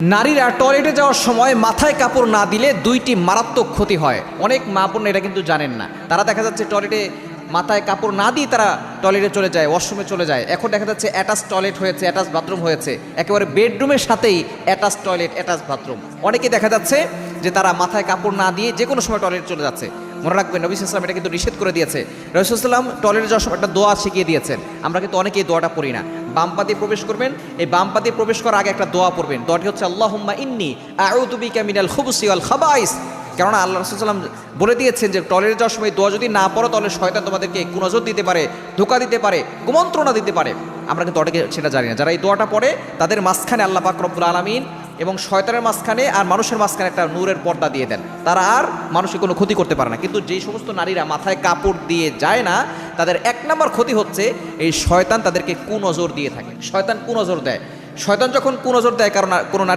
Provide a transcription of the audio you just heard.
নারীরা টয়লেটে যাওয়ার সময় মাথায় কাপড় না দিলে দুইটি মারাত্মক ক্ষতি হয়। অনেক মা বোন এটা কিন্তু জানেন না। তারা দেখা যাচ্ছে টয়লেটে মাথায় কাপড় না দিয়ে তারা টয়লেটে চলে যায়, ওয়াশরুমে চলে যায়। এখন দেখা যাচ্ছে অ্যাটাচ টয়লেট হয়েছে, অ্যাটাচ বাথরুম হয়েছে, একেবারে বেডরুমের সাথেই অ্যাটাচ টয়লেট, অ্যাটাচ বাথরুম। অনেকে দেখা যাচ্ছে যে তারা মাথায় কাপড় না দিয়ে যে কোনো সময় টয়লেটে চলে যাচ্ছে। মনে রাখবেন, নবী সাল্লাল্লাহু আলাইহি ওয়াসাল্লাম এটা কিন্তু নিষেধ করে দিয়েছে। নবী সাল্লাল্লাহু আলাইহি ওয়াসাল্লাম টয়লেটে যাওয়ার সময় একটা দোয়া শিখিয়ে দিয়েছেন। আমরা কিন্তু অনেকেই দোয়াটা পড়ি না। বাম পা দিয়ে প্রবেশ করবেন, এই বাম পা দিয়ে প্রবেশ করার আগে একটা দোয়া পড়বেন। দোয়াটি হচ্ছে আল্লাহুম্মা ইন্নী আউযু বিকা মিনাল খুবুসি ওয়াল খাবাইস। কেননা আল্লাহ রাসূল সাল্লাল্লাহু আলাইহি ওয়াসাল্লাম বলে দিয়েছেন যে টয়লেটে যাওয়ার সময় দোয়া যদি না পড়ো তাহলে শয়তান তোমাদেরকে কুনজর দিতে পারে, ধোঁকা দিতে পারে, কুমন্ত্রণা দিতে পারে। আমরা কিন্তু অনেকে সেটা জানি না। যারা এই দোয়াটা পড়ে তাদের মাঝখানে আল্লাহ পাক রব্বুল আলামিন এবং শয়তানের মাঝখানে আর মানুষের মাঝখানে একটা নূরের পর্দা দিয়ে দেন। তারা আর মানুষকে কোনো ক্ষতি করতে পারে না। কিন্তু যেই সমস্ত নারীরা মাথায় কাপড় দিয়ে যায় না, তাদের এক নম্বর ক্ষতি হচ্ছে এই শয়তান তাদেরকে কুনজর দিয়ে থাকে। শয়তান কুনজর দেয়। শয়তান যখন কুনজর দেয় কারণ কোনো